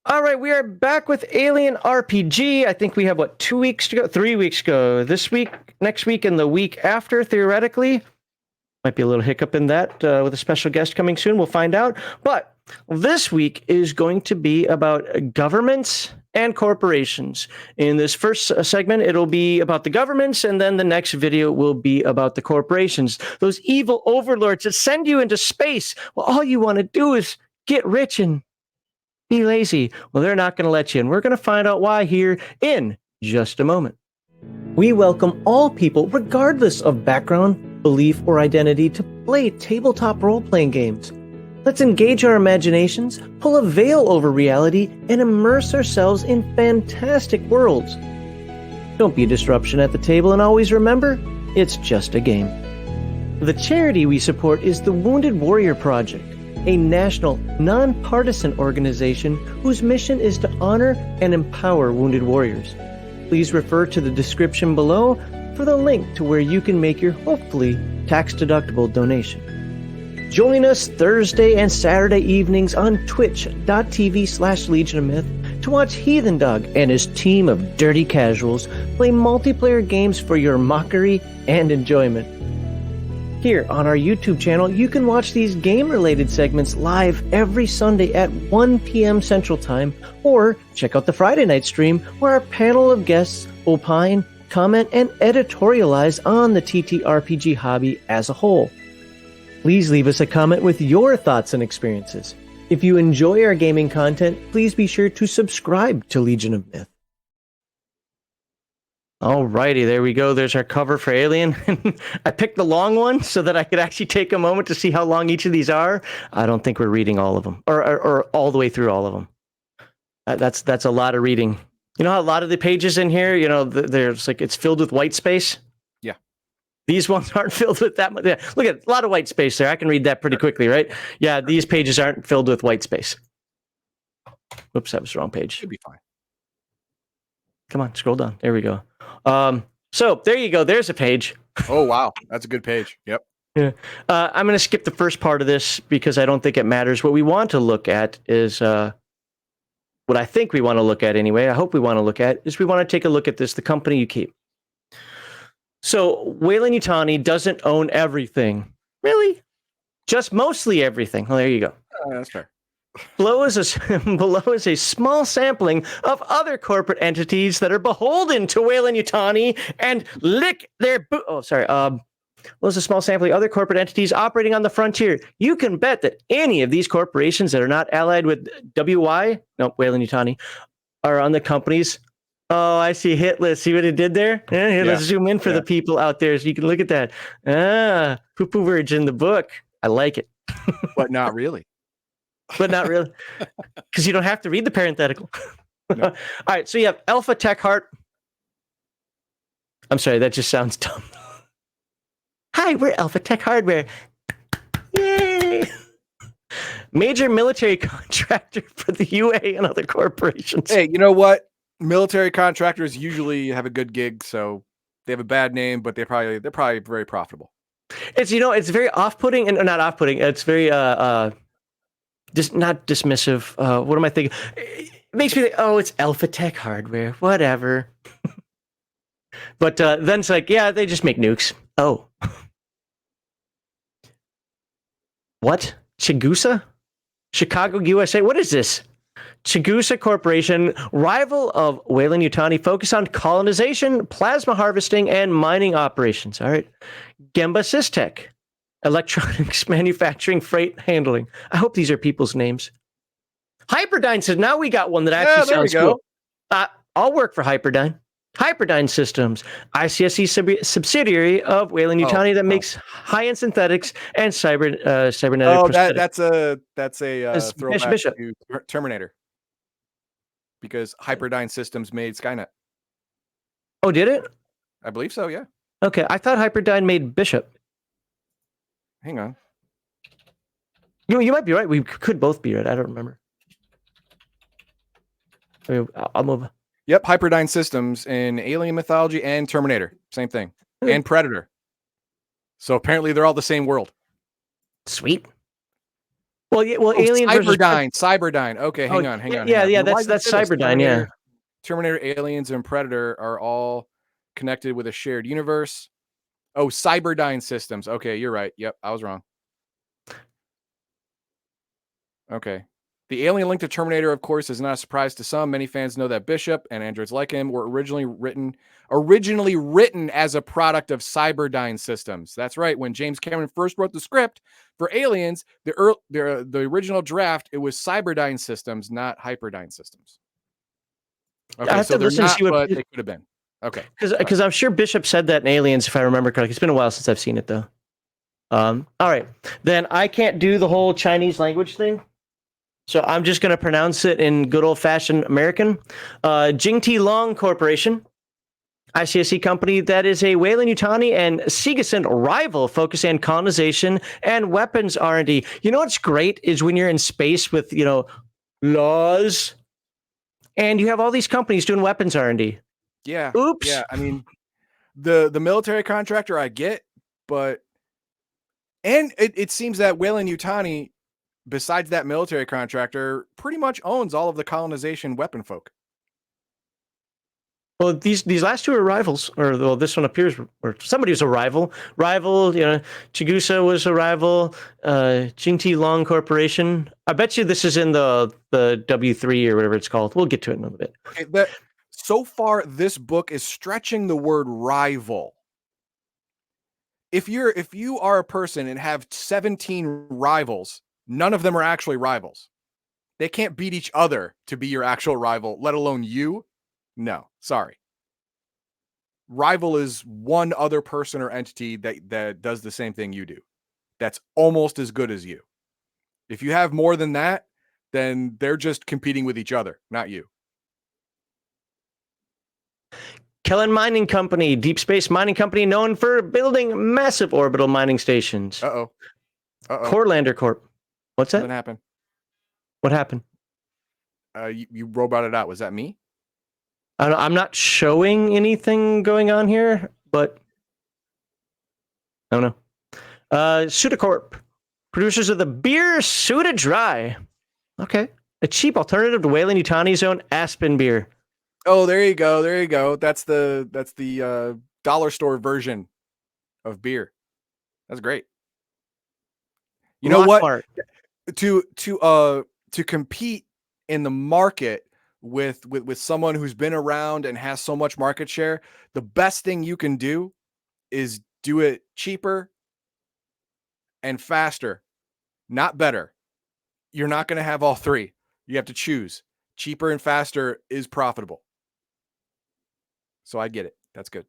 All right, we are back with Alien RPG. I think we have, 2 weeks to go? 3 weeks to go. This week, next week, and the week after, theoretically. Might be a little hiccup in that with a special guest coming soon. We'll find out. But this week is going to be about governments and corporations. In this first segment, it'll be about the governments, and then the next video will be about the corporations. Those evil overlords that send you into space. Well, all you want to do is get rich and be lazy. Well, they're not going to let you, and we're going to find out why here in just a moment. We welcome all people, regardless of background, belief, or identity, to play tabletop role-playing games. Let's engage our imaginations, pull a veil over reality, and immerse ourselves in fantastic worlds. Don't be a disruption at the table, and always remember, it's just a game. The charity we support is the Wounded Warrior Project, a national, nonpartisan organization whose mission is to honor and empower wounded warriors. Please refer to the description below for the link to where you can make your, hopefully, tax-deductible donation. Join us Thursday and Saturday evenings on twitch.tv/legionofmyth to watch Heathen Dog and his team of dirty casuals play multiplayer games for your mockery and enjoyment. Here on our YouTube channel, you can watch these game-related segments live every Sunday at 1 p.m. Central Time, or check out the Friday night stream where our panel of guests opine, comment, and editorialize on the TTRPG hobby as a whole. Please leave us a comment with your thoughts and experiences. If you enjoy our gaming content, please be sure to subscribe to Legion of Myth. Alrighty, there we go. There's our cover for Alien. I picked the long one so that I could actually take a moment to see how long each of these are. I don't think we're reading all of them, or all the way through all of them. That's a lot of reading. You know how a lot of the pages in here, there's like it's filled with white space. Yeah, these ones aren't filled with that much. Yeah. Look at a lot of white space there. I can read that pretty quickly, right? Yeah, these pages aren't filled with white space. Oops, that was the wrong page. Should be fine. Come on, scroll down. There we go. So there you go. There's a page. Oh, wow. That's a good page. Yep. Yeah. I'm going to skip the first part of this because I don't think it matters. What we want to look at is what I think we want to look at anyway. I hope we want to look at is we want to take a look at this, the company you keep. So Weyland-Yutani doesn't own everything. Really? Just mostly everything. Well, there you go. That's fair. Below is a small sampling of other corporate entities that are beholden to Weyland-Yutani and lick their Below is a small sampling of other corporate entities operating on the frontier. You can bet that any of these corporations that are not allied with Weyland-Yutani, are on the company's. Oh, I see hit list. See what it did there? Here, let's zoom in for the people out there so you can look at that. Poo-poo words in the book. I like it. But not really. But not really, because you don't have to read the parenthetical. No. All right, so you have Alpha Tech Heart. I'm sorry, that just sounds dumb. Hi, we're Alpha Tech Hardware. Yay! Major military contractor for the UA and other corporations. Hey, you know what? Military contractors usually have a good gig, so they have a bad name, but they're probably very profitable. It's very off-putting, and not off-putting. It's very just not dismissive. What am I thinking? It makes me think, oh, it's Alpha Tech Hardware, whatever. But then it's like, yeah, they just make nukes. Oh. What? Chigusa? Chicago, USA? What is this? Chigusa Corporation, rival of Weyland-Yutani, focus on colonization, plasma harvesting, and mining operations. All right. Gemba Systech, electronics manufacturing, freight handling. I hope these are people's names. Hyperdyne says, now we got one that actually sounds cool. I'll work for Hyperdyne. Hyperdyne Systems, ICSC subsidiary of Weyland-Yutani that makes high-end synthetics and cybernetic prosthetics. That's a throwback to Terminator. Because Hyperdyne Systems made Skynet. Oh, did it? I believe so, yeah. Okay, I thought Hyperdyne made Bishop. Hang on. You might be right. We could both be right. I don't remember. I'll move. Yep, Hyperdyne Systems in Alien Mythology and Terminator. Same thing. And Predator. So apparently they're all the same world. Sweet. Well, yeah, well, Oh, Aliens versus Cyberdyne. Okay, hang on. Yeah, Why that's does it say this? Cyberdyne. Yeah. Terminator, Aliens, and Predator are all connected with a shared universe. Oh, Cyberdyne Systems. Okay, you're right. Yep, I was wrong. Okay. The alien link to Terminator, of course, is not a surprise to some. Many fans know that Bishop and androids like him were originally written as a product of Cyberdyne Systems. That's right. When James Cameron first wrote the script for Aliens, the original draft, it was Cyberdyne Systems, not Hyperdyne Systems. I Okay, have so to they're listen to not, see what but they could have been. Okay, because I'm sure Bishop said that in Aliens, if I remember correctly. It's been a while since I've seen it though. All right, then I can't do the whole Chinese language thing. So I'm just going to pronounce it in good old-fashioned American. Jingti Long Corporation, ICSC company that is a Weyland-Yutani and Segason rival focusing on colonization and weapons R&D. You know what's great is when you're in space with, laws, and you have all these companies doing weapons R&D. Yeah. Oops. Yeah, I mean, the military contractor I get, but it seems that Weyland-Yutani, besides that military contractor, pretty much owns all of the colonization weapon folk. Well, these last two are rivals, or this one appears, or somebody was a rival. Chigusa was a rival. Jingti Long Corporation. I bet you this is in the W3 or whatever it's called. We'll get to it in a little bit. Okay, so far, this book is stretching the word rival. If you are a person and have 17 rivals, none of them are actually rivals. They can't beat each other to be your actual rival, let alone you. No, sorry. Rival is one other person or entity that does the same thing you do. That's almost as good as you. If you have more than that, then they're just competing with each other, not you. Kellen Mining Company, deep space mining company known for building massive orbital mining stations. Uh-oh. Corlander Corp. What's that? Something happened. What happened? You roboted out. Was that me? I'm not showing anything going on here, but I don't know. Sudacorp, producers of the beer Suda Dry. Okay. A cheap alternative to Weyland-Yutani's own Aspen beer. Oh, there you go. That's the dollar store version of beer. That's great. You know what? To compete in the market with someone who's been around and has so much market share, the best thing you can do is do it cheaper and faster, not better. You're not going to have all three. You have to choose. Cheaper and faster is profitable. So I get it. That's good.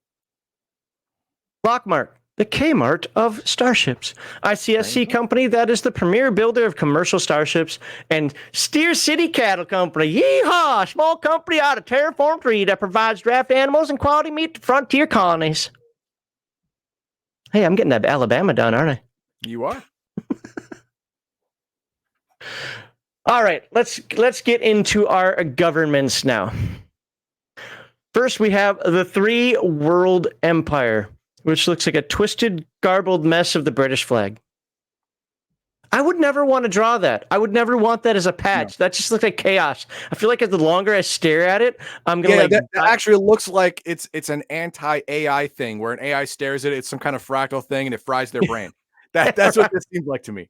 Lockmart, the Kmart of starships. ICSC company that is the premier builder of commercial starships, and Steer City Cattle Company. Yeehaw! Small company out of Terraform 3 that provides draft animals and quality meat to frontier colonies. Hey, I'm getting that Alabama done, aren't I? You are. All right, let's get into our governments now. First, we have the Three World Empire, which looks like a twisted, garbled mess of the British flag. I would never want to draw that. I would never want that as a patch. No. That just looks like chaos. I feel like the longer I stare at it, I'm gonna that actually looks like it's an anti-AI thing where an AI stares at it, it's some kind of fractal thing and it fries their brain. That's what this seems like to me.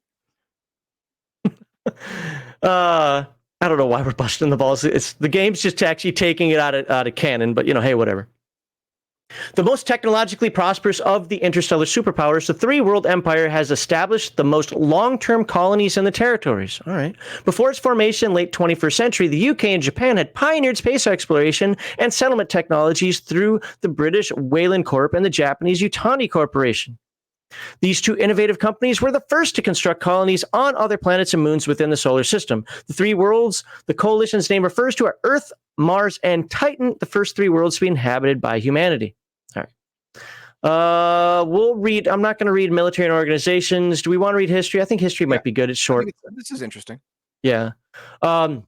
I don't know why we're busting the balls. It's the game's just actually taking it out of canon, but hey, whatever. The most technologically prosperous of the interstellar superpowers, the Three World Empire has established the most long-term colonies in the territories. All right. Before its formation, late 21st century, the UK and Japan had pioneered space exploration and settlement technologies through the British Weyland Corp and the Japanese Yutani Corporation. These two innovative companies were the first to construct colonies on other planets and moons within the solar system. The three worlds the coalition's name refers to are Earth, Mars, and Titan, the first three worlds to be inhabited by humanity. All right. We'll read. I'm not going to read military and organizations. Do we want to read history? I think history might be good. It's short. This is interesting. Yeah. The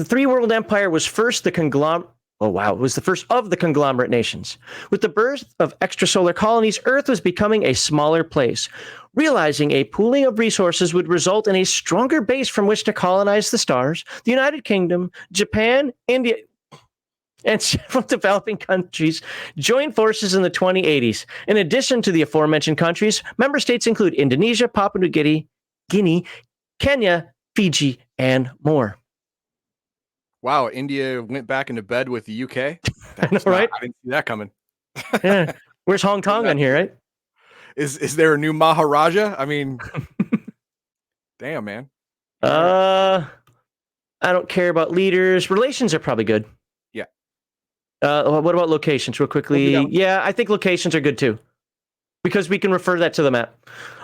Three World Empire was first the conglomerate. Oh, wow. It was the first of the conglomerate nations. With the birth of extrasolar colonies, Earth was becoming a smaller place. Realizing a pooling of resources would result in a stronger base from which to colonize the stars, the United Kingdom, Japan, India, and several developing countries joined forces in the 2080s. In addition to the aforementioned countries, member states include Indonesia, Papua New Guinea, Kenya, Fiji, and more. Wow, India went back into bed with the UK. I know, right? I didn't see that coming. Yeah. Where's Hong Kong on here, right? Is there a new Maharaja? I mean, damn, man. I don't care about leaders. Relations are probably good. Yeah. What about locations, real quickly? We'll Yeah, I think locations are good too, because we can refer that to the map.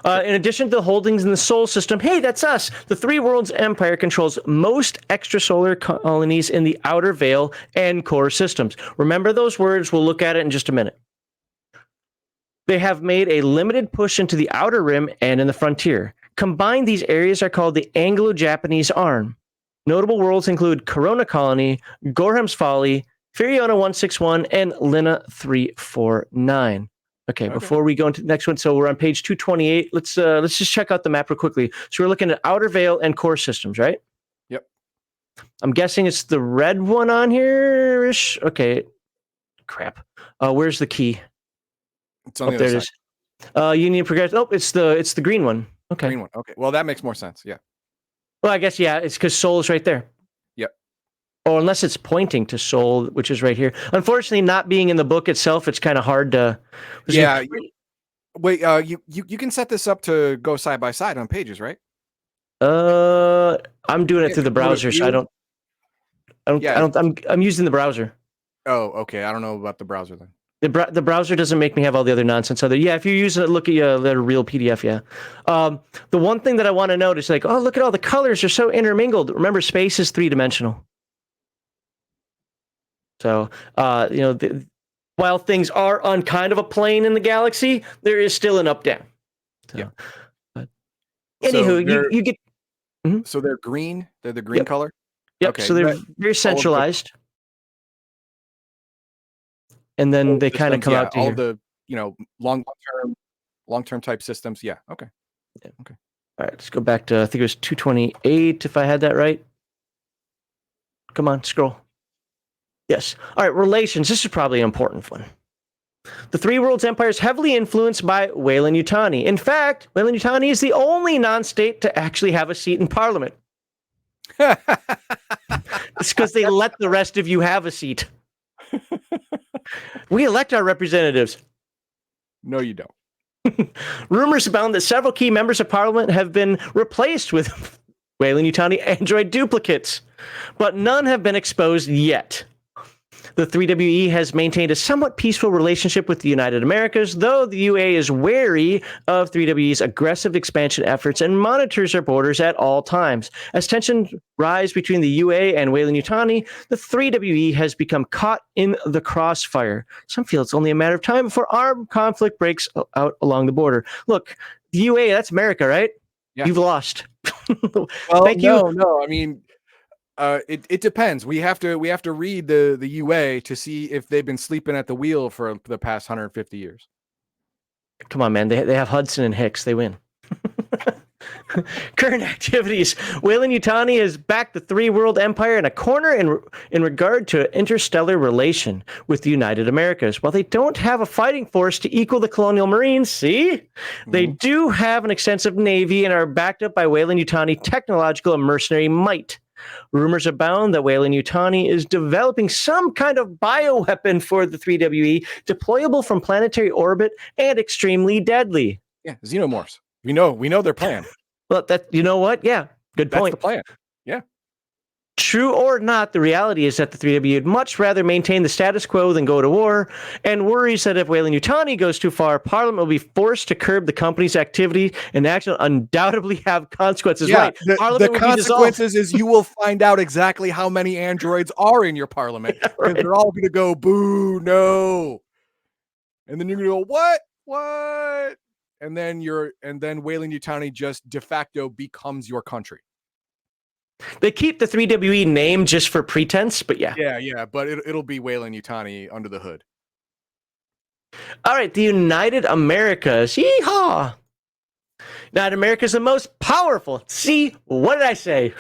In addition to the holdings in the Sol system, hey, that's us. The Three Worlds Empire controls most extrasolar colonies in the Outer Veil and core systems. Remember those words? We'll look at it in just a minute. They have made a limited push into the Outer Rim and in the frontier. Combined, these areas are called the Anglo-Japanese Arm. Notable worlds include Corona Colony, Gorham's Folly, Furiona 161, and Lina 349. Okay, before we go into the next one, so we're on page 228. Let's just check out the map real quickly. So we're looking at Outer Veil and core systems, right? Yep. I'm guessing it's the red one on here. Okay. Crap. Where's the key? It's on the other side. Union Progress. Oh, it's the green one. Okay. Green one. Okay. Well, that makes more sense. Yeah. Well, I guess, yeah, it's because Sol is right there. Yep. Or unless it's pointing to Sol, which is right here. Unfortunately, not being in the book itself, it's kind of hard to... Yeah. Wait, you can set this up to go side by side on pages, right? I'm doing it through the browser, so I'm using the browser. Oh, okay. I don't know about the browser then. The browser doesn't make me have all the other nonsense. Yeah, if you're using it, look at the real PDF. Yeah. The one thing that I want to note is like, oh, look at all the colors are so intermingled. Remember, space is 3-dimensional. So, while things are on kind of a plane in the galaxy, there is still an up-down. So, yeah. But anywho, you get. Mm-hmm. So they're green. They're the green color. Yep. Okay. So they're very centralized. And then they kind of come out to all here. the long-term type systems. Yeah. Okay. Yeah. Okay. All right. Let's go back to, I think it was 228 if I had that right. Come on, scroll. Yes. All right. Relations. This is probably an important one. The Three Worlds Empire is heavily influenced by Weyland-Yutani. In fact, Weyland-Yutani is the only non-state to actually have a seat in Parliament. It's because they let the rest of you have a seat. We elect our representatives. No, you don't. Rumors abound that several key members of Parliament have been replaced with Weyland-Yutani android duplicates, but none have been exposed yet. The 3WE has maintained a somewhat peaceful relationship with the United Americas, though the UA is wary of 3WE's aggressive expansion efforts and monitors their borders at all times. As tensions rise between the UA and Weyland-Yutani, the 3WE has become caught in the crossfire. Some feel it's only a matter of time before armed conflict breaks out along the border. Look, the UA, that's America, right? Yeah. You've lost. Well, Thank you. No, I mean... it depends. We have to read the UA to see if they've been sleeping at the wheel for the past 150 years. Come on, man. They have Hudson and Hicks. They win. Current activities. Weyland-Yutani has backed the Three World Empire in a corner in regard to interstellar relation with the United Americas. While they don't have a fighting force to equal the colonial marines, they do have an extensive navy and are backed up by Weyland-Yutani technological and mercenary might. Rumors abound that Weyland-Yutani is developing some kind of bioweapon for the 3WE, deployable from planetary orbit and extremely deadly. Yeah, xenomorphs. We know their plan. Well, you know what? Yeah, good point. That's the plan. Yeah. True or not, the reality is that the 3W would much rather maintain the status quo than go to war, and worries that if Weyland-Yutani goes too far, Parliament will be forced to curb the company's activity, and action will have consequences. Yeah, right. The consequences is you will find out exactly how many androids are in your Parliament, and right. They're all going to go, boo, no. And then you're going to go, what? And then Weyland-Yutani just de facto becomes your country. They keep the 3WE name just for pretense, but yeah. Yeah, but it'll be Weyland-Yutani under the hood. All right, the United Americas. Yeehaw! United America is the most powerful. See, what did I say?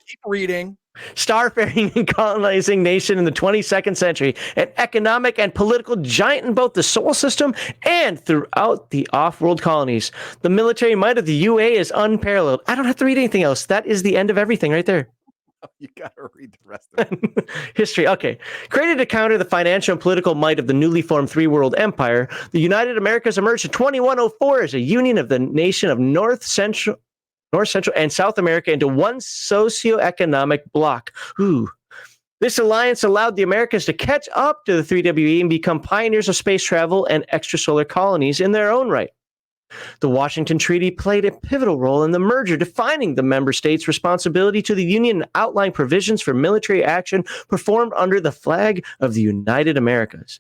Keep reading. Starfaring and colonizing nation in the 22nd century, an economic and political giant in both the solar system and throughout the off-world colonies. The military might of the UA is unparalleled. I don't have to read anything else. That is the end of everything right there. You gotta read the rest of it. History. Okay. Created to counter the financial and political might of the newly formed three-world empire, the United Americas emerged in 2104 as a union of the nation of North, Central, and South America into one socioeconomic bloc. Ooh. This alliance allowed the Americas to catch up to the 3WE and become pioneers of space travel and extrasolar colonies in their own right. The Washington Treaty played a pivotal role in the merger, defining the member states' responsibility to the Union and outlining provisions for military action performed under the flag of the United Americas.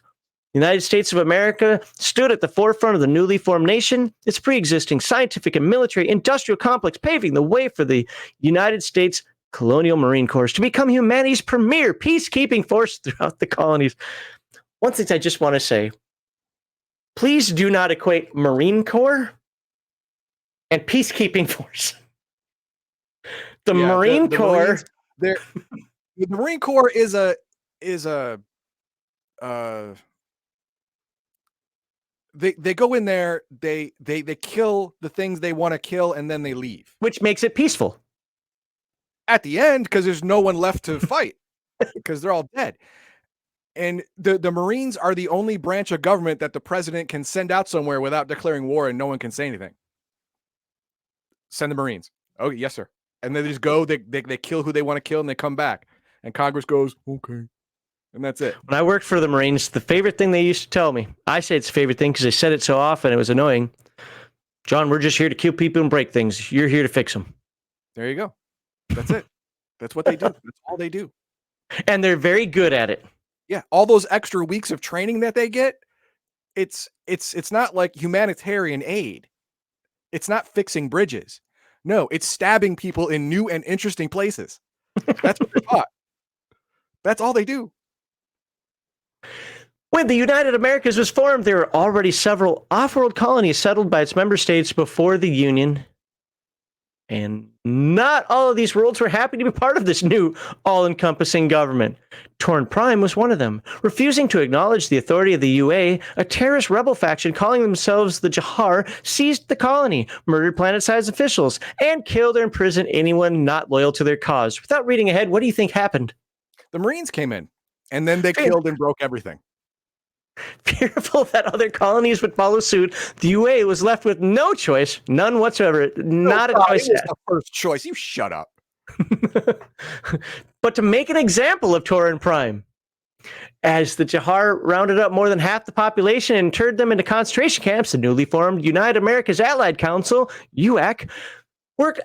The United States of America stood at the forefront of the newly formed nation, its pre-existing scientific and military industrial complex paving the way for the United States Colonial Marine Corps to become humanity's premier peacekeeping force throughout the colonies. One thing I just want to say, please do not equate Marine Corps and peacekeeping force. The Marine Corps... the Marine Corps is a they go in there, they kill the things they want to kill, and then they leave. Which makes it peaceful. At the end, because there's no one left to fight, because they're all dead. And the Marines are the only branch of government that the president can send out somewhere without declaring war and no one can say anything. Send the Marines. Oh, yes, sir. And then they just go, they kill who they want to kill, and they come back. And Congress goes, okay. And that's it. When I worked for the Marines, the favorite thing they used to tell me, I say it's a favorite thing because they said it so often, it was annoying. John, we're just here to kill people and break things. You're here to fix them. There you go. That's it. That's what they do. That's all they do. And they're very good at it. Yeah. All those extra weeks of training that they get, it's not like humanitarian aid. It's not fixing bridges. No, it's stabbing people in new and interesting places. That's what they're taught. That's all they do. When the United Americas was formed, there were already several off-world colonies settled by its member states before the Union. And not all of these worlds were happy to be part of this new all-encompassing government. Torn Prime was one of them. Refusing to acknowledge the authority of the UA, a terrorist rebel faction calling themselves the Jahar seized the colony, murdered planet-sized officials, and killed or imprisoned anyone not loyal to their cause. Without reading ahead, what do you think happened? The Marines came in, and then they killed and broke everything. Fearful that other colonies would follow suit, the UA was left with no choice, none whatsoever, not a choice. It was the first choice. You shut up. But to make an example of Tauran Prime, as the Jahar rounded up more than half the population and turned them into concentration camps, the newly formed United America's Allied Council, UAC, worked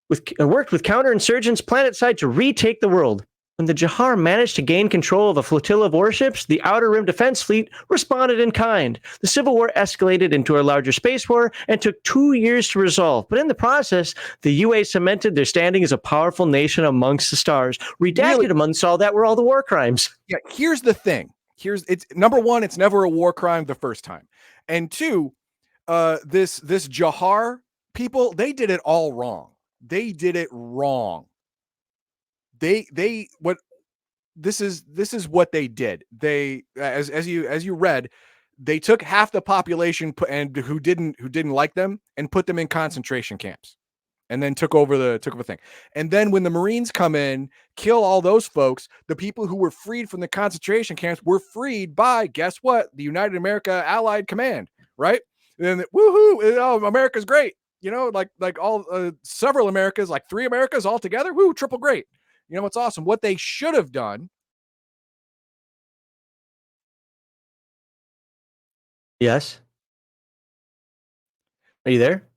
with counterinsurgents planetside to retake the world. When the Jahar managed to gain control of a flotilla of warships, the Outer Rim Defense Fleet responded in kind. The Civil War escalated into a larger space war and took 2 years to resolve. But in the process, the UA cemented their standing as a powerful nation amongst the stars. Redacted amongst all that were all the war crimes. Yeah, here's the thing. It's number one, it's never a war crime the first time. And two, this Jahar people, they did it all wrong. They did it wrong. This is what they did. They, as you read, they took half the population and who didn't like them and put them in concentration camps, and then took over the thing. And then when the Marines come in, kill all those folks, the people who were freed from the concentration camps were freed by, guess what? The United America Allied Command, right? And then woohoo! Oh, America's great. You know, like all several Americas, like 3 Americas all together. Woo, triple great. You know what's awesome? What they should have done. Yes. Are you there?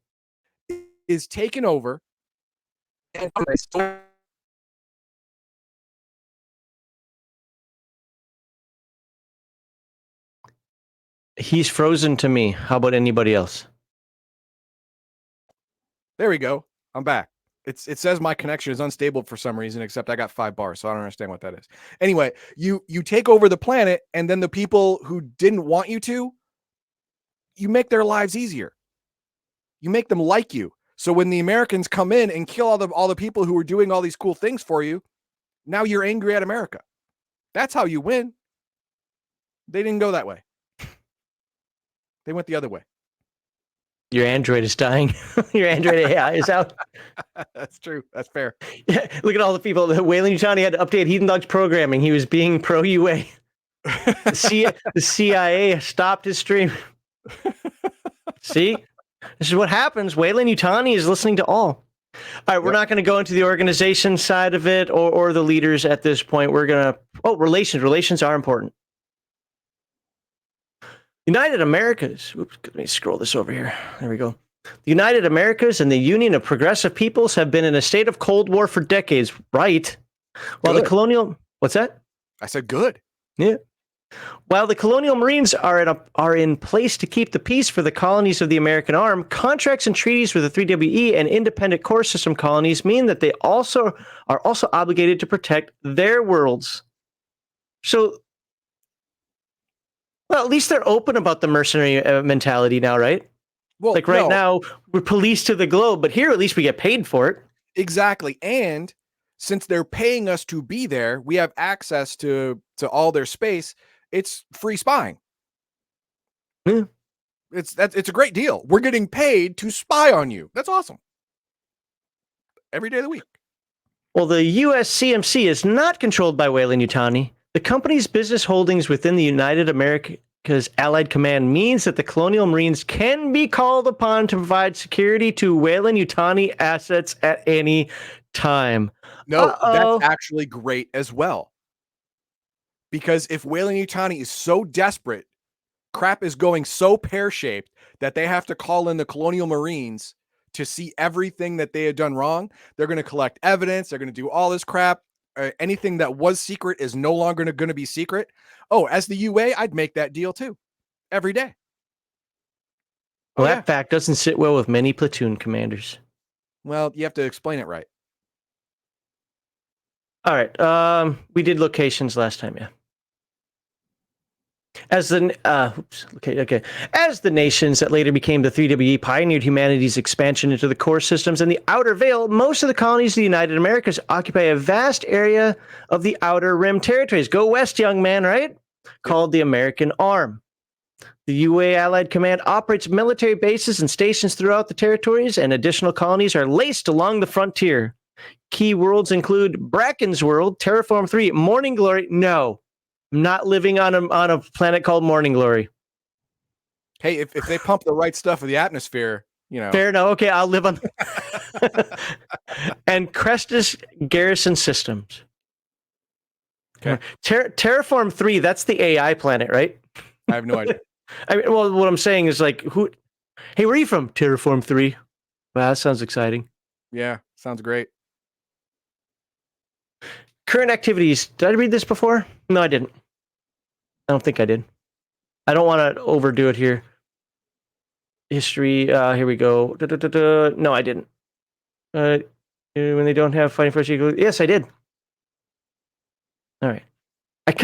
Is taken over. And he's frozen to me. How about anybody else? There we go. I'm back. It says my connection is unstable for some reason, except I got 5 bars, so I don't understand what that is. Anyway, you take over the planet, and then the people who didn't want you to, you make their lives easier. You make them like you. So when the Americans come in and kill all the people who were doing all these cool things for you, now you're angry at America. That's how you win. They didn't go that way. They went the other way. Your Android is dying. Your Android AI is out. That's true. That's fair. Yeah, look at all the people. Wayland Yutani had to update Heathen Dog's programming. He was being pro-UA. The CIA stopped his stream. See? This is what happens. Wayland Yutani is listening to all. All right, we're not going to go into the organization side of it or the leaders at this point. We're going to... Oh, relations. Relations are important. United Americas. Oops, let me scroll this over here. There we go. The United Americas and the Union of Progressive Peoples have been in a state of Cold War for decades, right? While Good. the colonial... What's that? I said good. Yeah. While the colonial marines are in place to keep the peace for the colonies of the American arm, contracts and treaties with the 3WE and independent core system colonies mean that they are also obligated to protect their worlds. So, well, at least they're open about the mercenary mentality now, right? Well, like right now, we're police to the globe, but here at least we get paid for it. Exactly. And since they're paying us to be there, we have access to all their space. It's free spying. Yeah. It's a great deal. We're getting paid to spy on you. That's awesome. Every day of the week. Well, the U.S. CMC is not controlled by Wayland Yutani. The company's business holdings within the United Americas Allied Command means that the Colonial Marines can be called upon to provide security to Wayland Yutani assets at any time. No, that's actually great as well. Because if Wayland Yutani is so desperate, crap is going so pear-shaped that they have to call in the Colonial Marines to see everything that they had done wrong. They're going to collect evidence. They're going to do all this crap. Anything that was secret is no longer going to be secret. Oh, as the UA, I'd make that deal too. Every day. Well, that fact doesn't sit well with many platoon commanders. Well, you have to explain it right. All right. We did locations last time, yeah. As the nations that later became the 3WE pioneered humanity's expansion into the core systems and the Outer Veil, most of the colonies of the United Americas occupy a vast area of the Outer Rim territories. Go west, young man, right? Called the American Arm. The UA Allied Command operates military bases and stations throughout the territories, and additional colonies are laced along the frontier. Key worlds include Bracken's World, Terraform 3, Morning Glory. No. I'm not living on a planet called Morning Glory. Hey, if they pump the right stuff of the atmosphere, you know. Fair enough. Okay, I'll live on. And Crestus Garrison Systems. Okay. Terraform 3, that's the AI planet, right? I have no idea. I mean, well, what I'm saying is like, hey, where are you from? Terraform 3. Wow, that sounds exciting. Yeah, sounds great. Current activities. Did I read this before? No, I didn't. I don't think I did. I don't want to overdo it here. History. Here we go. No, I didn't. When they don't have fighting for equal. Yes, I did. All right.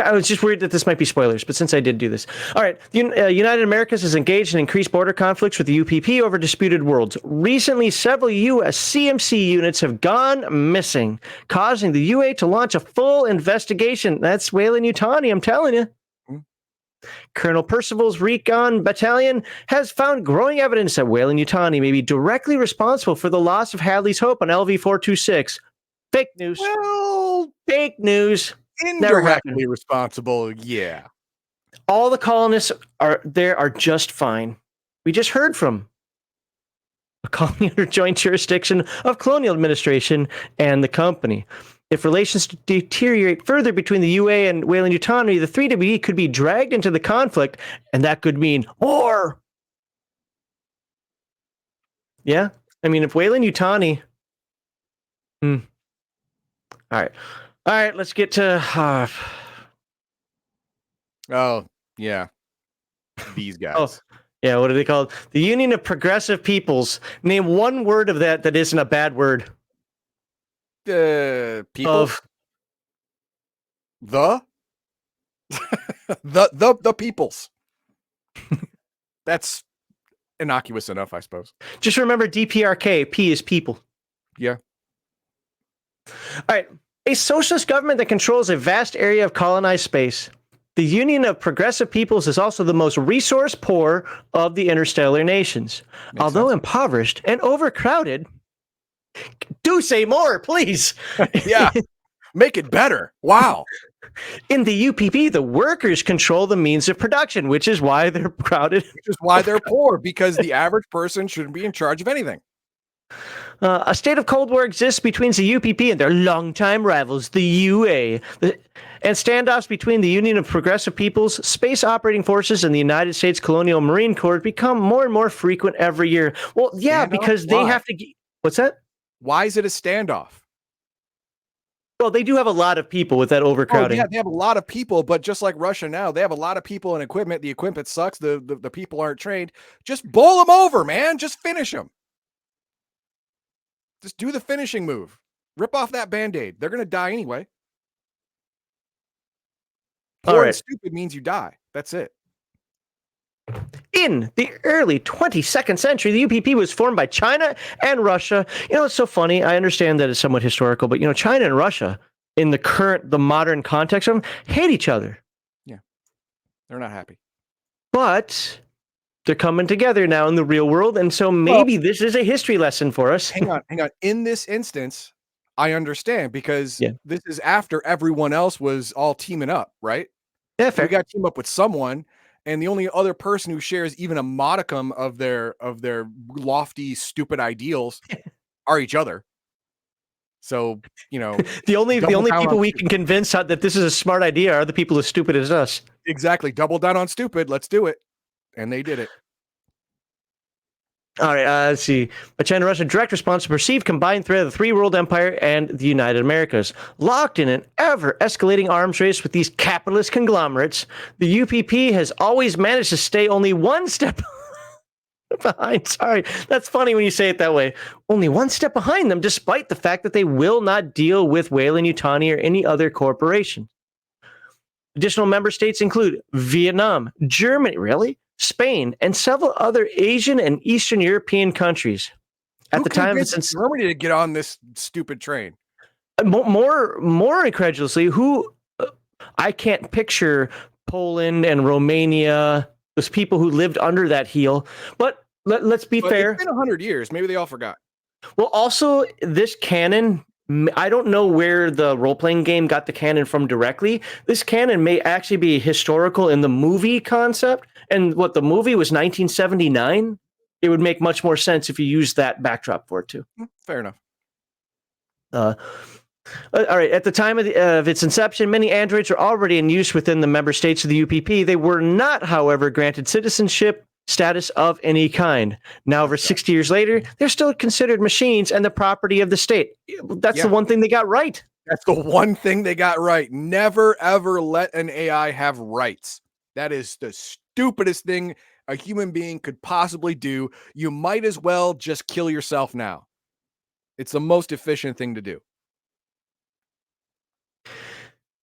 I was just worried that this might be spoilers, but since I did do this. All right. The United Americas is engaged in increased border conflicts with the UPP over disputed worlds. Recently, several U.S. CMC units have gone missing, causing the UA to launch a full investigation. That's Wayland Yutani, I'm telling you. Mm-hmm. Colonel Percival's Recon Battalion has found growing evidence that Wayland Yutani may be directly responsible for the loss of Hadley's Hope on LV-426. Fake news. Well, fake news. Indirectly responsible, yeah. All the colonists are just fine. We just heard from a colony under joint jurisdiction of colonial administration and the company. If relations deteriorate further between the UA and Wayland Yutani, the 3WE could be dragged into the conflict, and that could mean war. Yeah? I mean, if Wayland Yutani... All right, let's get to... Oh, yeah. These guys. Oh, yeah, what are they called? The Union of Progressive Peoples. Name one word of that isn't a bad word. People. Of The the peoples. That's innocuous enough, I suppose. just remember DPRK. P is people. Yeah. All right. A socialist government that controls a vast area of colonized space. The Union of Progressive Peoples is also the most resource poor of the interstellar nations. Although impoverished and overcrowded. Do say more, please. Yeah. Make it better. Wow. In the UPP, the workers control the means of production, which is why they're crowded. Which is why they're poor, because the average person shouldn't be in charge of anything. A state of Cold War exists between the UPP and their longtime rivals, the UA. And standoffs between the Union of Progressive Peoples, Space Operating Forces, and the United States Colonial Marine Corps become more and more frequent every year. Well, yeah, because they have to... What's that? Why is it a standoff? Well, they do have a lot of people with that overcrowding. Oh, yeah, they have a lot of people, but just like Russia now, they have a lot of people and equipment. The equipment sucks. The people aren't trained. Just bowl them over, man. Just finish them. Just do the finishing move. Rip off that Band-Aid. They're going to die anyway. Poor and stupid means you die. That's it. In the early 22nd century, the UPP was formed by China and Russia. You know, it's so funny. I understand that it's somewhat historical, but, you know, China and Russia, in the modern context of them, hate each other. Yeah. They're not happy. But they're coming together now in the real world, and so maybe this is a history lesson for us. Hang on. In this instance, I understand, because this is after everyone else was all teaming up, right? Yeah, fair. We got to team up with someone, and the only other person who shares even a modicum of their lofty, stupid ideals are each other. So, you know, the only people we can convince that this is a smart idea are the people as stupid as us. Exactly. Double down on stupid. Let's do it. And they did it. All right, let's see. A China-Russia direct response to perceived combined threat of the Three World Empire and the United Americas. Locked in an ever-escalating arms race with these capitalist conglomerates, the UPP has always managed to stay only one step behind. Sorry, that's funny when you say it that way. Only one step behind them, despite the fact that they will not deal with Weyland-Yutani or any other corporation. Additional member states include Vietnam, Germany, Spain, and several other Asian and Eastern European countries. At the time, Germany to get on this stupid train. More incredulously, I can't picture Poland and Romania, those people who lived under that heel. But let's be fair. It's been 100 years. Maybe they all forgot. Well, also, this canon, I don't know where the role-playing game got the canon from directly. This canon may actually be historical in the movie concept. And what the movie was 1979, it would make much more sense if you used that backdrop for it too. Fair enough. All right. At the time of its inception, many androids were already in use within the member states of the UPP. They were not, however, granted citizenship status of any kind. Now, over 60 years later, they're still considered machines and the property of the state. That's the one thing they got right. That's the one thing they got right. Never, ever let an AI have rights. That is the stupidest thing a human being could possibly do. You might as well just kill yourself now. It's the most efficient thing to do.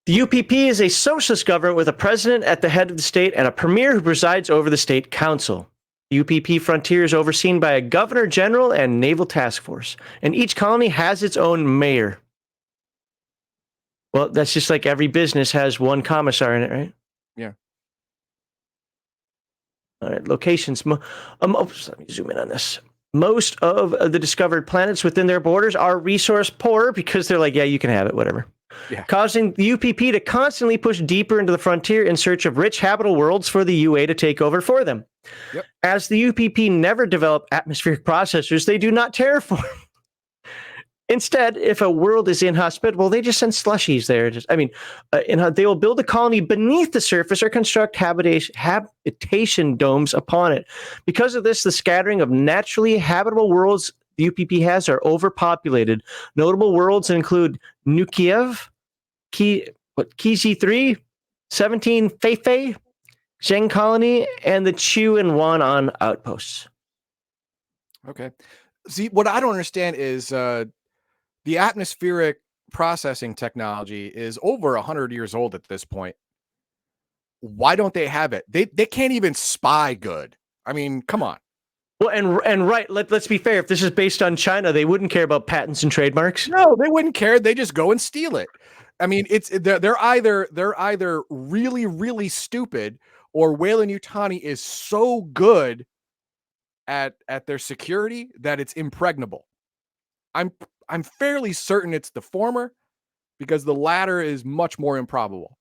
The UPP is a socialist government with a president at the head of the state and a premier who presides over the state council. The UPP frontier is overseen by a governor general and naval task force, and each colony has its own mayor. Well, that's just like every business has one commissar in it, right? Yeah. All right, locations. Let me zoom in on this. Most of the discovered planets within their borders are resource poor because they're like, yeah, you can have it, whatever. Yeah. Causing the UPP to constantly push deeper into the frontier in search of rich habitable worlds for the UA to take over for them. Yep. As the UPP never develop atmospheric processors, they do not terraform. Instead, if a world is inhospitable, they just send slushies there. They will build a colony beneath the surface or construct habitation domes upon it. Because of this, the scattering of naturally habitable worlds the UPP has are overpopulated. Notable worlds include Nukiev, Kizi 17 Feifei, Zheng Colony, and the Chu and Wanan outposts. Okay. See, what I don't understand is The atmospheric processing technology is over 100 years old at this point. Why don't they have it? They can't even spy good. I mean, come on. Well, and right, let's be fair. If this is based on China, they wouldn't care about patents and trademarks. No, they wouldn't care. They just go and steal it. I mean, they're either really, really stupid, or Weyland-Yutani is so good at their security that it's impregnable. I'm fairly certain it's the former, because the latter is much more improbable.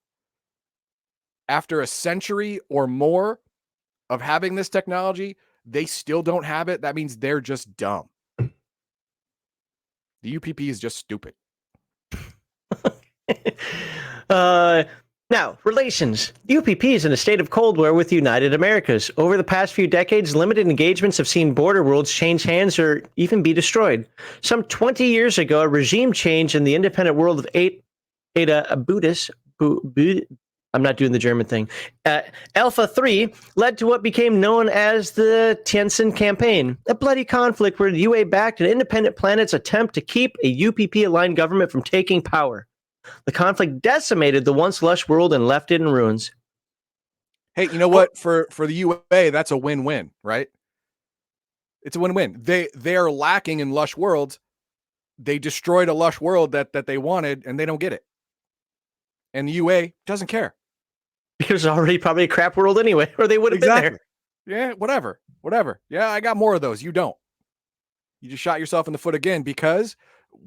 After a century or more of having this technology, they still don't have it. That means they're just dumb. The UPP is just stupid. Now, relations. The UPP is in a state of Cold War with the United Americas. Over the past few decades, limited engagements have seen border worlds change hands or even be destroyed. Some 20 years ago, a regime change in the independent world of Ada Buddhist, I'm not doing the German thing, Alpha 3 led to what became known as the Tianjin Campaign, a bloody conflict where the UA backed an independent planet's attempt to keep a UPP-aligned government from taking power. The conflict decimated the once lush world and left it in ruins. Hey, you know what? For the UA, that's a win-win, right? It's a win-win. They are lacking in lush worlds. They destroyed a lush world that they wanted, and they don't get it. And the UA doesn't care. Because it's already probably a crap world anyway, or they would have been there. Yeah, whatever. Yeah, I got more of those. You don't. You just shot yourself in the foot again, because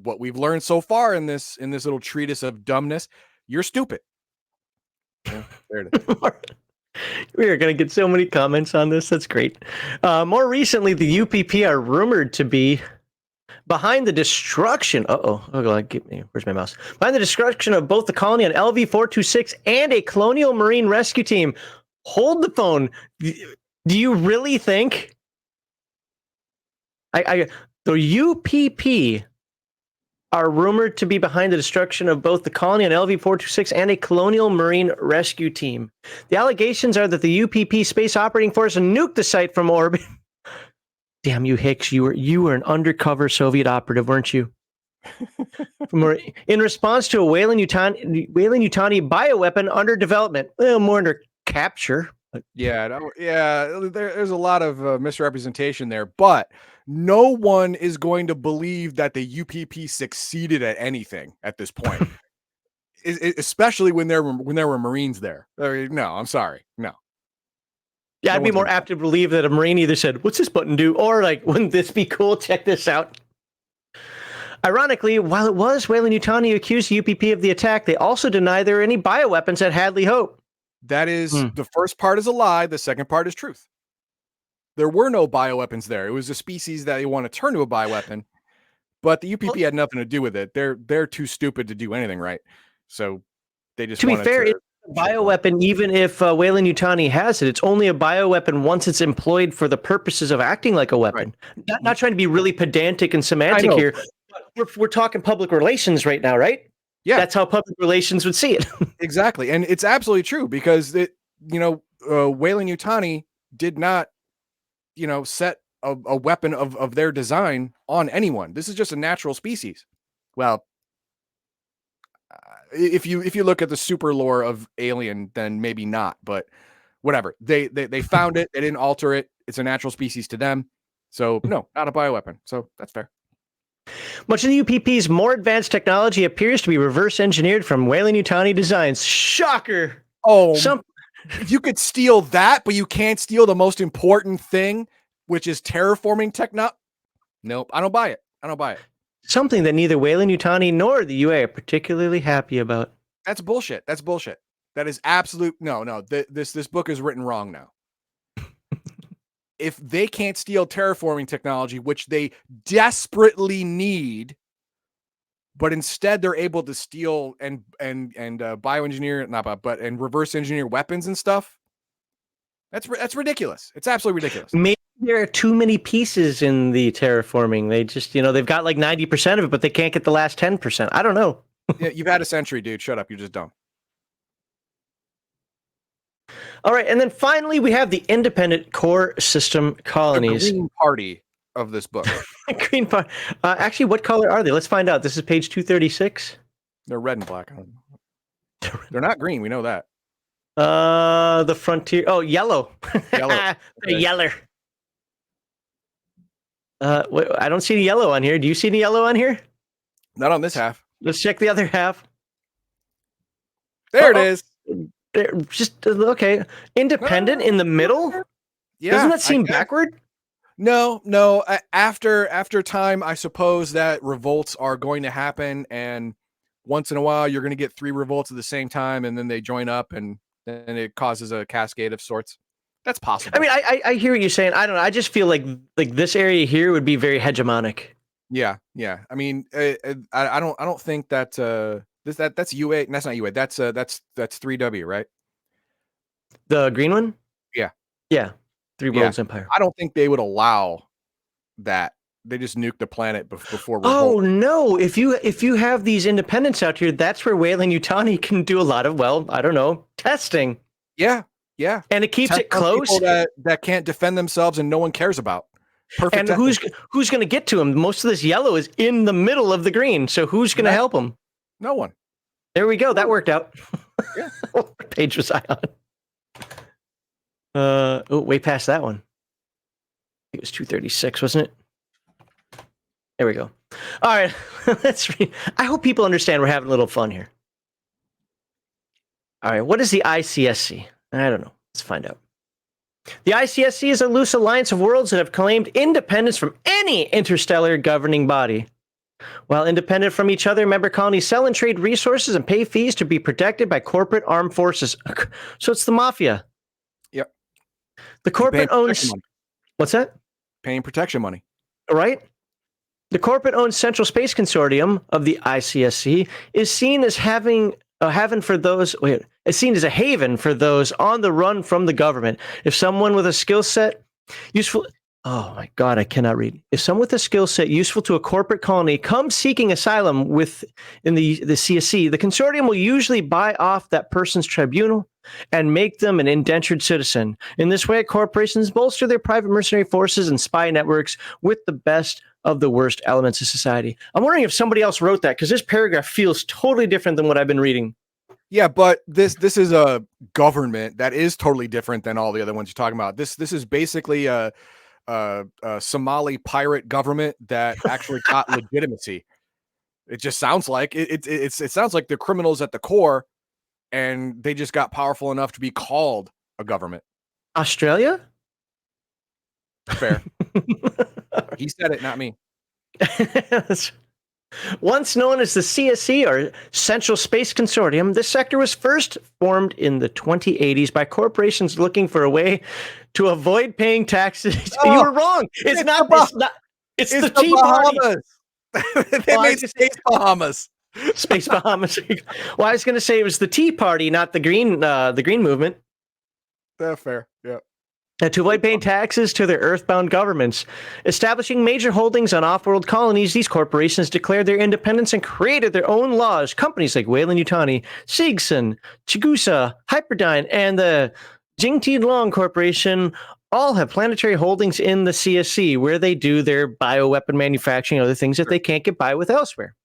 what we've learned so far in this little treatise of dumbness, you're stupid. Yeah, there it is. We are going to get so many comments on this. That's great. More recently, the UPP are rumored to be behind the destruction. Where's my mouse? Behind the destruction of both the colony on LV-426 and a colonial marine rescue team. Hold the phone. Do you really think the UPP are rumored to be behind the destruction of both the colony on LV-426 and a colonial marine rescue team? The allegations are that the UPP Space Operating Force nuked the site from orbit. Damn you, Hicks! You were an undercover Soviet operative, weren't you? In response to a Weyland-Yutani bioweapon under development, more under capture. There's a lot of misrepresentation there, but no one is going to believe that the UPP succeeded at anything at this point, especially when there were Marines there. No, I'm sorry, no. Yeah, I'd be more apt to believe that a Marine either said, "What's this button do?" or like, "Wouldn't this be cool? Check this out." Ironically, while it was Weyland-Yutani accused the UPP of the attack, they also deny there are any bioweapons at Hadley Hope. That is, the first part is a lie. The second part is truth. There were no bioweapons there. It was a species that they want to turn to a bioweapon, but the UPP had nothing to do with it. They're too stupid to do anything right. So they just, to be fair, it's a bioweapon. Even if Weyland-Yutani has it, it's only a bioweapon once it's employed for the purposes of acting like a weapon. Right. Not trying to be really pedantic and semantic here. But we're talking public relations right now, right? Yeah, that's how public relations would see it. Exactly, and it's absolutely true, because Weyland-Yutani did not, set a weapon of their design on anyone. This is just a natural species. Well, if you look at the super lore of Alien, then maybe not, but whatever. They found it. They didn't alter it. It's a natural species to them. So no, not a bioweapon. So that's fair. Much of the UPP's more advanced technology appears to be reverse engineered from Weyland-Yutani designs. Shocker! Oh, you could steal that, but you can't steal the most important thing, which is terraforming technology. Nope, I don't buy it. Something that neither Weyland-Yutani nor the UA are particularly happy about. That's bullshit. That is absolute. No. This book is written wrong now. If they can't steal terraforming technology, which they desperately need, but instead they're able to steal and bioengineer, and reverse engineer weapons and stuff, that's ridiculous. It's absolutely ridiculous. Maybe there are too many pieces in the terraforming. They just, they've got like 90% of it, but they can't get the last 10%. I don't know. Yeah, you've had a century, dude. Shut up. You're just dumb. All right, and then finally we have the independent core system colonies. The Green Party. of this book. Green part. Actually, what color are they? Let's find out. This is page 236. They're red and black. They're not green. We know that. The frontier. Oh, yellow. Yellow. They're Okay. yeller. I don't see any yellow on here. Do you see any yellow on here? Not on this half. Let's check the other half. There it is. They're just okay. Independent in the middle. Yeah. Doesn't that seem I guess. backward? No. After time, I suppose that revolts are going to happen, and once in a while, you're going to get 3 revolts at the same time, and then they join up, and then it causes a cascade of sorts. That's possible. I mean, I hear what you're saying. I don't know. I just feel like this area here would be very hegemonic. Yeah. I mean, I don't think that that's UA. That's not UA. That's 3W, right? The green one? Yeah. 3 Worlds Empire. I don't think they would allow that. They just nuke the planet before revolt. Oh no! If you have these independents out here, that's where Weyland-Yutani can do a lot of, well, I don't know, testing. Yeah. And it keeps it close. People that can't defend themselves and no one cares about. Perfect. And who's going to get to them? Most of this yellow is in the middle of the green, so who's going to help them? No one. There we go. That worked out. Yeah. What page was I on? Way past that one. I think it was 236, wasn't it? There we go. All right, let's read. I hope people understand we're having a little fun here. All right, what is the ICSC? I don't know. Let's find out. The ICSC is a loose alliance of worlds that have claimed independence from any interstellar governing body. While independent from each other, member colonies sell and trade resources and pay fees to be protected by corporate armed forces. So it's the mafia. Yep. The corporate owns... What's that? Paying protection money. Right? The corporate-owned Central Space Consortium of the ICSC is seen as having a haven for those on the run from the government. If someone with a skill set useful... Oh my God, I cannot read. If someone with a skill set useful to a corporate colony comes seeking asylum in the CSC, the consortium will usually buy off that person's tribunal and make them an indentured citizen. In this way, corporations bolster their private mercenary forces and spy networks with the best of the worst elements of society. I'm wondering if somebody else wrote that, because this paragraph feels totally different than what I've been reading. Yeah, but this is a government that is totally different than all the other ones you're talking about. This is basically a Somali pirate government that actually got legitimacy. It just sounds like it sounds like they're criminals at the core, and they just got powerful enough to be called a government. Australia? Fair. He said it, not me. Once known as the CSC, or Central Space Consortium, this sector was first formed in the 2080s by corporations looking for a way to avoid paying taxes. You were wrong. It's the Tea Party. They made Space Bahamas. Space Bahamas. Well, I was going to say it was the Tea Party, not the Green movement. That's fair. Yeah. To avoid paying taxes to their earthbound governments. Establishing major holdings on off-world colonies, these corporations declared their independence and created their own laws. Companies like Weyland-Yutani, Sigson, Chigusa, Hyperdyne, and the Jingti-Long Corporation all have planetary holdings in the CSC, where they do their bioweapon manufacturing and other things that they can't get by with elsewhere.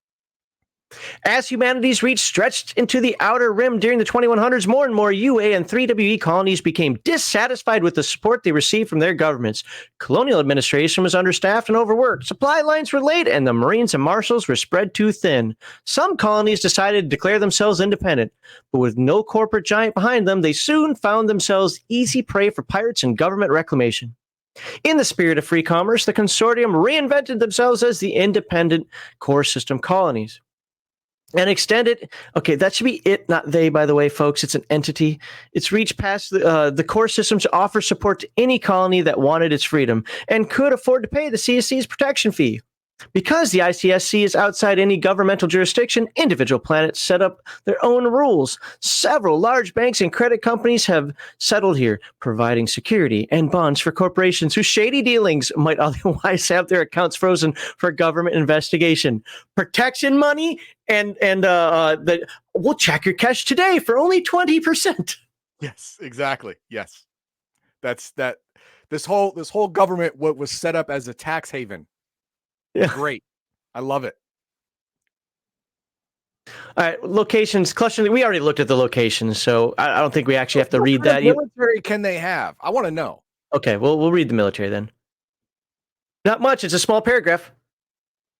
As humanity's reach stretched into the outer rim during the 2100s, more and more UA and 3WE colonies became dissatisfied with the support they received from their governments. Colonial administration was understaffed and overworked. Supply lines were late, and the Marines and Marshals were spread too thin. Some colonies decided to declare themselves independent, but with no corporate giant behind them, they soon found themselves easy prey for pirates and government reclamation. In the spirit of free commerce, the consortium reinvented themselves as the independent core system colonies. And extended, okay, that should be it, not they, by the way, folks. It's an entity. It's reached past the core system to offer support to any colony that wanted its freedom and could afford to pay the CSC's protection fee. Because the ICSC is outside any governmental jurisdiction, individual planets set up their own rules. Several large banks and credit companies have settled here, providing security and bonds for corporations whose shady dealings might otherwise have their accounts frozen for government investigation. Protection money and we'll check your cash today for only 20%. Yes, exactly. Yes. That's This whole government was set up as a tax haven. Yeah. Great. I love it. All right, locations, cluster. We already looked at the locations, so I don't think we actually have to read that. What military can they have? I want to know. Okay, well, we'll read the military then. Not much. It's a small paragraph.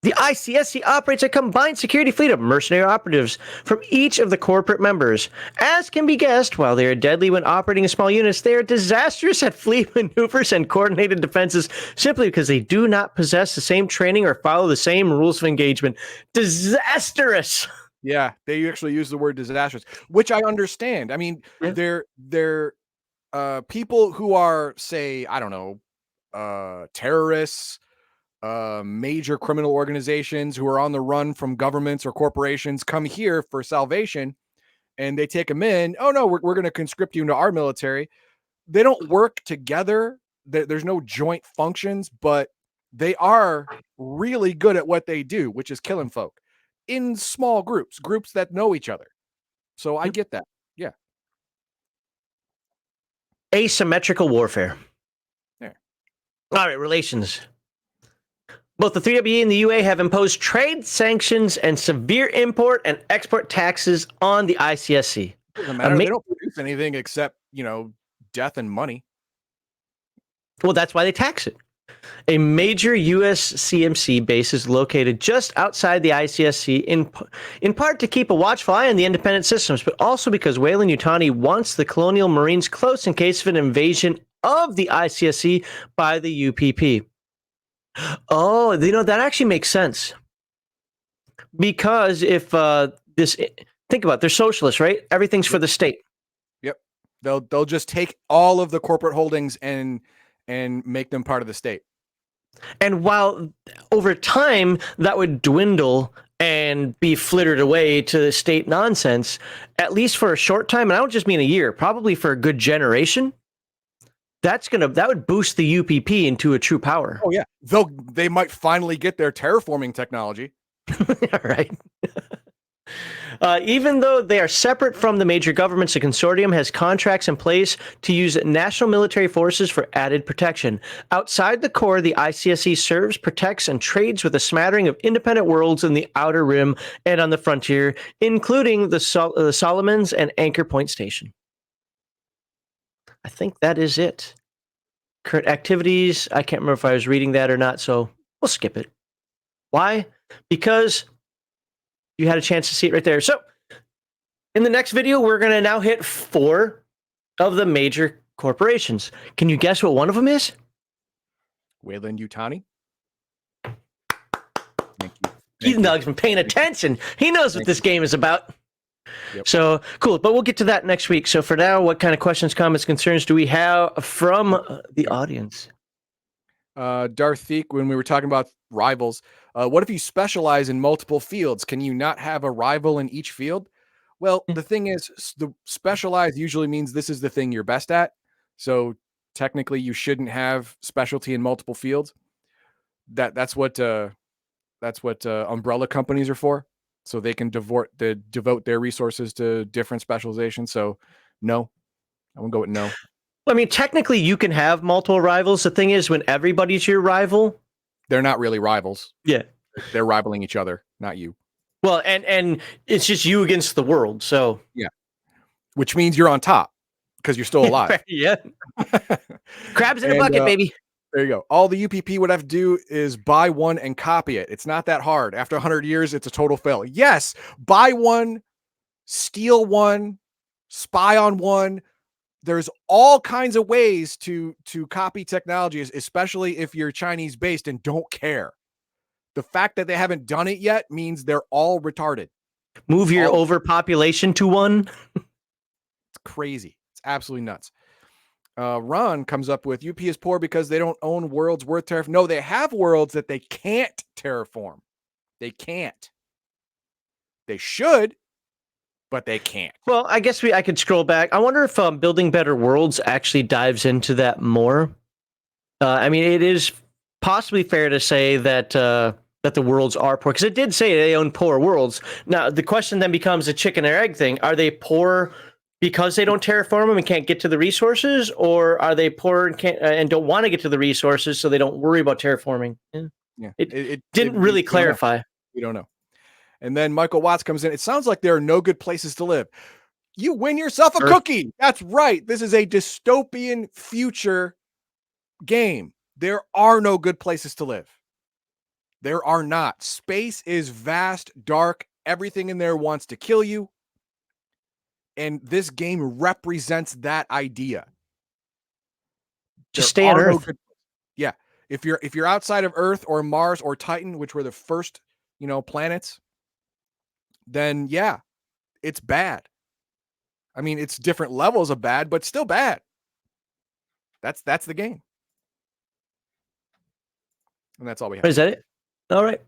The ICSC operates a combined security fleet of mercenary operatives from each of the corporate members. As can be guessed, while they are deadly when operating in small units, they are disastrous at fleet maneuvers and coordinated defenses simply because they do not possess the same training or follow the same rules of engagement. Disastrous! Yeah, they actually use the word disastrous, which I understand. I mean, they're people who are, say, I don't know, terrorists, major criminal organizations who are on the run from governments or corporations come here for salvation, and they take them in. Oh no, we're going to conscript you into our military. They don't work together. There's no joint functions, but they are really good at what they do, which is killing folk in small groups that know each other. So I get that. Yeah. Asymmetrical warfare. There. All right, relations. Both the 3WE and the UA have imposed trade sanctions and severe import and export taxes on the ICSC. Doesn't matter. They don't produce anything except, death and money. Well, that's why they tax it. A major U.S. CMC base is located just outside the ICSC, in part to keep a watchful eye on the independent systems, but also because Weyland-Yutani wants the colonial marines close in case of an invasion of the ICSC by the UPP. Oh, that actually makes sense. Because if think about it, they're socialists, right? Everything's for the state. Yep. They'll just take all of the corporate holdings and make them part of the state. And while over time that would dwindle and be flittered away to state nonsense, at least for a short time, and I don't just mean a year, probably for a good generation, that would boost the UPP into a true power. Oh yeah, they might finally get their terraforming technology. Right. Even though they are separate from the major governments, the consortium has contracts in place to use national military forces for added protection. Outside the core, the ICSC serves, protects, and trades with a smattering of independent worlds in the Outer Rim and on the frontier, including the Solomons and Anchor Point Station. I think that is it. Current activities, I can't remember if I was reading that or not, so we'll skip it. Why? Because you had a chance to see it right there. So, in the next video, we're going to now hit 4 of the major corporations. Can you guess what one of them is? Weyland-Yutani. Thank you. Ethan Dog's been paying attention. He knows what this game is about. Yep. So, cool. But we'll get to that next week. So, for now, what kind of questions, comments, concerns do we have from the audience? Darth Theek, when we were talking about rivals, what if you specialize in multiple fields? Can you not have a rival in each field? Well, the thing is, the specialize usually means this is the thing you're best at. So technically, you shouldn't have specialty in multiple fields. That's what umbrella companies are for. So they can devote their resources to different specializations. So no, I won't go with no. I mean, technically, you can have multiple rivals. The thing is, when everybody's your rival, they're not really rivals. Yeah, they're rivaling each other, not you. Well, and it's just you against the world. So yeah, which means you're on top because you're still alive. Yeah, crabs in a bucket, baby. There you go. All the UPP would have to do is buy one and copy it. It's not that hard. After 100 years, it's a total fail. Yes, buy one, steal one, spy on one. There's all kinds of ways to copy technologies, especially if you're Chinese based and don't care. The fact that they haven't done it yet means they're all retarded. Move your overpopulation to one. It's crazy. It's absolutely nuts. Ron comes up with UP is poor because they don't own worlds worth terraform. No, they have worlds that they can't terraform. They can't. They should, but they can't. Well, I guess I could scroll back. I wonder if Building Better Worlds actually dives into that more. I mean, it is possibly fair to say that that the worlds are poor, because it did say they own poor worlds. Now, the question then becomes a chicken or egg thing. Are they poor Because they don't terraform them and can't get to the resources, or are they poor and can't and don't want to get to the resources, so they don't worry about terraforming? Yeah. It didn't really clarify. We don't know. And then Michael Watts comes in. It sounds like there are no good places to live. You win yourself a cookie. That's right. This is a dystopian future game. There are no good places to live. There are not. Space is vast, dark. Everything in there wants to kill you. And this game represents that idea. Just stay on Earth. Yeah. If you're outside of Earth or Mars or Titan, which were the first, planets, then yeah, it's bad. I mean, it's different levels of bad, but still bad. That's the game. And that's all we have. Is that it? All right.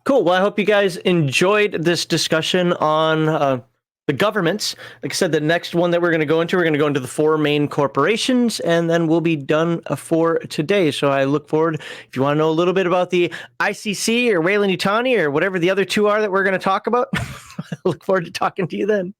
Cool. Well, I hope you guys enjoyed this discussion on the governments. Like I said, the next one that we're going to go into the 4 main corporations, and then we'll be done for today. So I look forward, if you want to know a little bit about the ICC or Weyland-Yutani or whatever the other 2 are that we're going to talk about, I look forward to talking to you then.